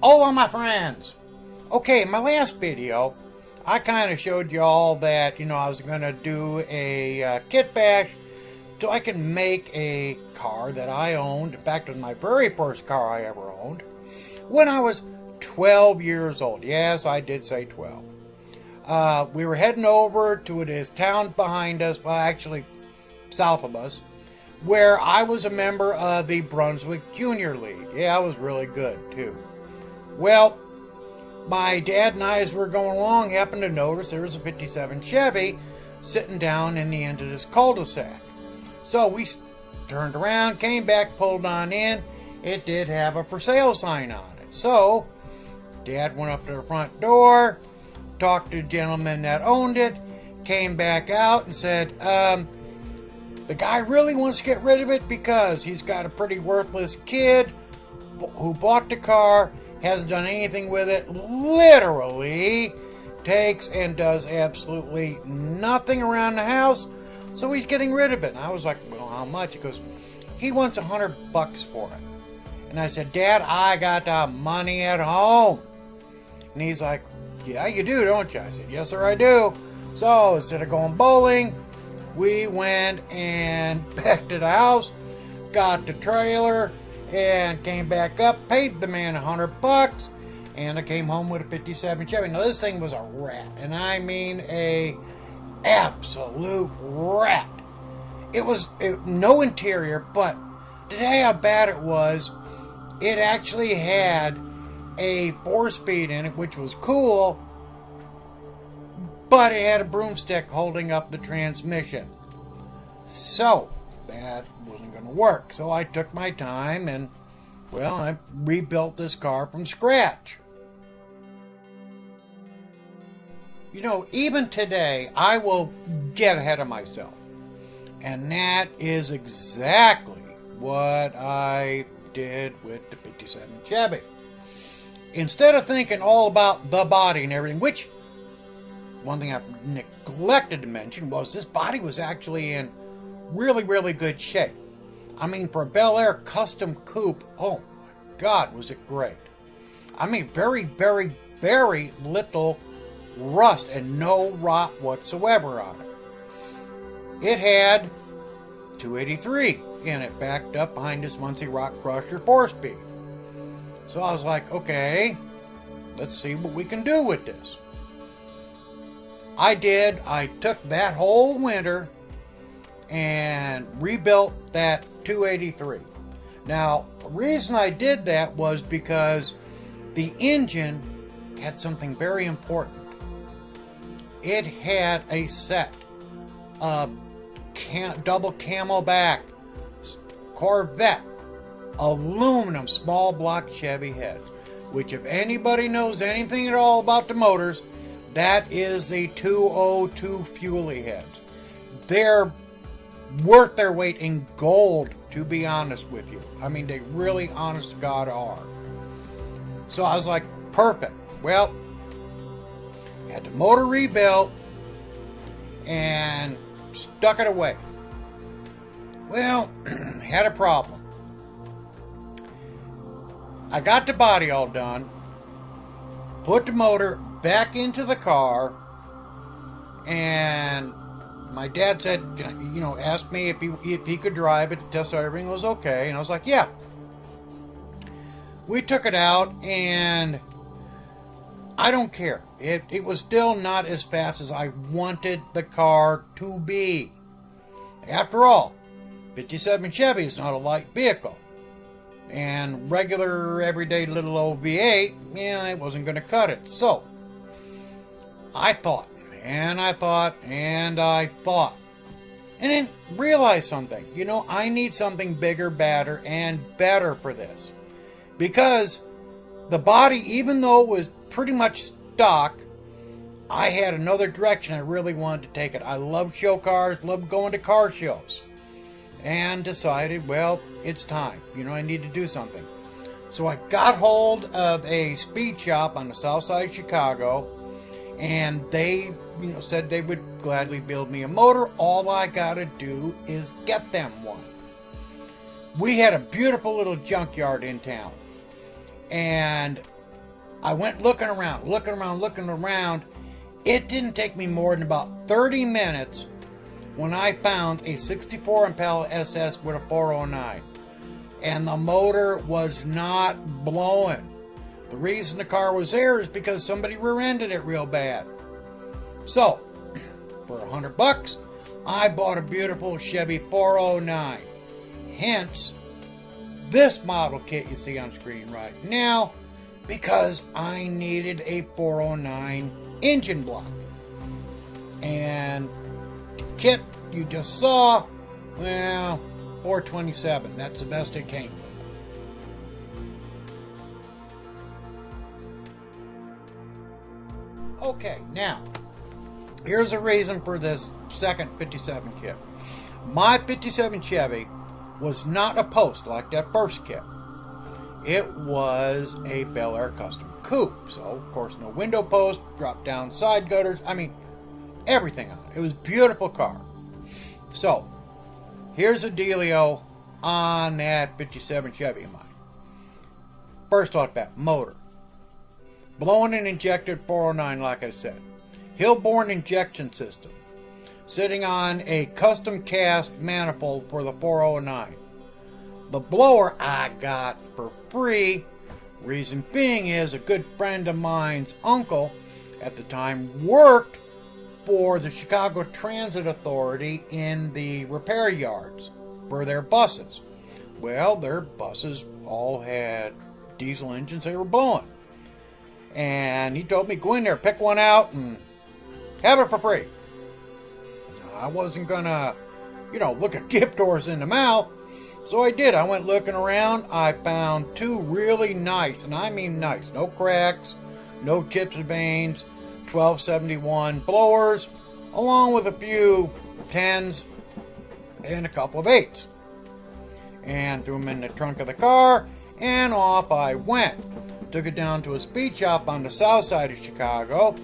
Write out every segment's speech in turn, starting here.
Hola, my friends. Okay, in my last video, I kind of showed you all that, I was going to do a kit bash so I can make a car that I owned. In fact, it was my very first car I ever owned when I was 12 years old. Yes, I did say 12. We were heading over to this town behind us, well, actually south of us, where I was a member of the Brunswick Junior League. Yeah, I was really good, too. Well, my dad and I, as we were going along, happened to notice there was a 57 Chevy sitting down in the end of this cul-de-sac. So we turned around, came back, pulled on in. It did have a for sale sign on it. So Dad went up to the front door, talked to the gentleman that owned it, came back out and said, the guy really wants to get rid of it because he's got a pretty worthless kid who bought the car, hasn't done anything with it, literally takes and does absolutely nothing around the house, so he's getting rid of it. And I was like, well, how much? He goes, he wants $100 for it. And I said, Dad, I got the money at home. And he's like, yeah, you do, don't you? I said, yes, sir, I do. So instead of going bowling, we went and back to the house, got the trailer, and came back up, paid the man $100, and I came home with a 57 Chevy. Now this thing was a rat, and I mean a absolute rat. It was no interior, but to tell you how bad it was, it actually had a 4-speed in it, which was cool, but it had a broomstick holding up the transmission. So that wasn't going to work. So I took my time and, well, I rebuilt this car from scratch. Even today, I will get ahead of myself. And that is exactly what I did with the 57 Chevy. Instead of thinking all about the body and everything, which one thing I neglected to mention was this body was actually in really, really good shape. I mean, for a Bel Air custom coupe, oh my God, was it great. I mean, very, very, very little rust and no rot whatsoever on it. It had 283 in it, backed up behind this Muncie Rock Crusher 4-speed. So I was like, okay, let's see what we can do with this. I did. I took that whole winter and rebuilt that 283. Now, the reason I did that was because the engine had something very important. It had a set of double camelback Corvette aluminum small block Chevy heads, which if anybody knows anything at all about the motors, that is the 202 Fuelie heads. They're worth their weight in gold, to be honest with you. I mean, they really, honest to God, are. So I was like, perfect. Well, had the motor rebuilt and stuck it away. Well, had a problem. I got the body all done, put the motor back into the car, and my dad said, asked me if he could drive it, test out everything was okay, and I was like, yeah. We took it out, and I don't care. It was still not as fast as I wanted the car to be. After all, 57 Chevy is not a light vehicle. And regular, everyday little old V8, it wasn't going to cut it. So, I thought, and I thought, and I thought. And then realized something. I need something bigger, badder, and better for this. Because the body, even though it was pretty much stock, I had another direction I really wanted to take it. I love show cars, love going to car shows. And decided, well, it's time. I need to do something. So I got hold of a speed shop on the south side of Chicago, and they, said they would gladly build me a motor. All I gotta do is get them one. We had a beautiful little junkyard in town, and I went looking around. It didn't take me more than about 30 minutes when I found a 64 Impala SS with a 409. And the motor was not blowing. The reason the car was there is because somebody rear-ended it real bad. So, for $100, I bought a beautiful Chevy 409. Hence, this model kit you see on screen right now, because I needed a 409 engine block. And the kit you just saw, well, 427. That's the best it came with. Okay, now, here's a reason for this second 57 kit. My 57 Chevy was not a post like that first kit. It was a Bel Air Custom Coupe. So, of course, no window post, drop down side gutters. I mean, everything on it. It was a beautiful car. So, here's a dealio on that 57 Chevy of mine. First off that, motor. Blowing and injected 409, like I said. Hillborn injection system. Sitting on a custom cast manifold for the 409. The blower I got for free. Reason being is a good friend of mine's uncle at the time worked for the Chicago Transit Authority in the repair yards for their buses. Well, their buses all had diesel engines they were blowing. And he told me, go in there, pick one out, and have it for free. I wasn't gonna, look a gift horse in the mouth. So I did. I went looking around. I found two really nice, and I mean nice, no cracks, no chips and veins, 1271 blowers, along with a few 10s and a couple of 8s. And threw them in the trunk of the car, and off I went. Took it down to a speed shop on the south side of Chicago,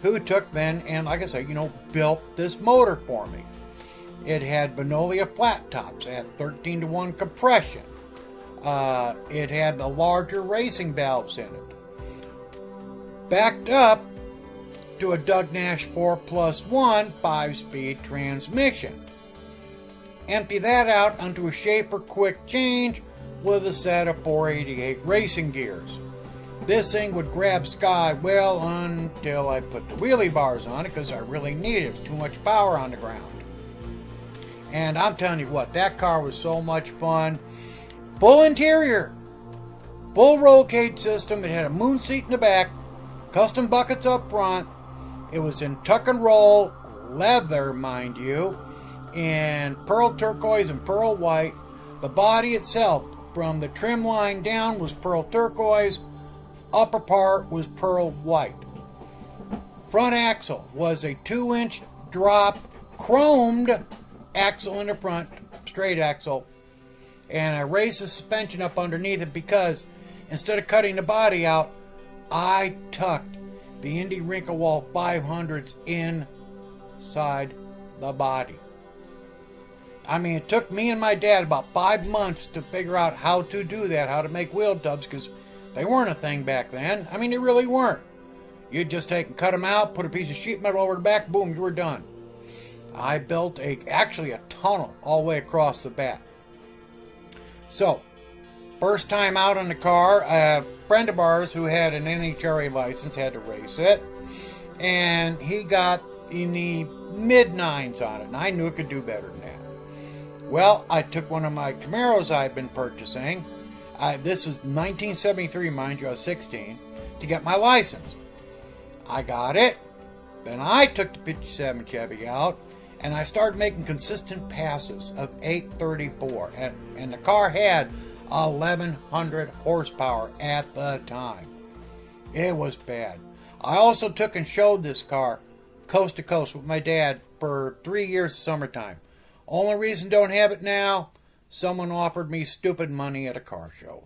who took then and, like I say, built this motor for me. It had Venolia flat tops, it had 13-to-1 compression. It had the larger racing valves in it. Backed up to a Doug Nash 4+1 5-speed transmission. Empty that out onto a Schaefer quick change with a set of 488 racing gears. This thing would grab sky well until I put the wheelie bars on it because I really needed it. It was too much power on the ground. And I'm telling you what, that car was so much fun. Full interior, full roll cage system. It had a moon seat in the back, custom buckets up front. It was in tuck and roll leather, mind you, in pearl turquoise and pearl white. The body itself, from the trim line down, was pearl turquoise. Upper part was pearl white. Front axle was a 2-inch drop chromed axle in the front, straight axle. And I raised the suspension up underneath it because instead of cutting the body out, I tucked the Indy Wrinklewall 500s inside the body. I mean, it took me and my dad about 5 months to figure out how to do that, how to make wheel tubs, because they weren't a thing back then. I mean, they really weren't. You'd just take and cut them out, put a piece of sheet metal over the back, boom, you were done. I built actually a tunnel all the way across the back. So, first time out on the car, a friend of ours who had an NHRA license had to race it. And he got in the mid-9s on it, and I knew it could do better than that. Well, I took one of my Camaros I had been purchasing. This was 1973, mind you, I was 16, to get my license. I got it. Then I took the 57 Chevy out, and I started making consistent passes of 834. And the car had 1,100 horsepower at the time. It was bad. I also took and showed this car coast to coast with my dad for 3 years summertime. Only reason don't have it now, someone offered me stupid money at a car show.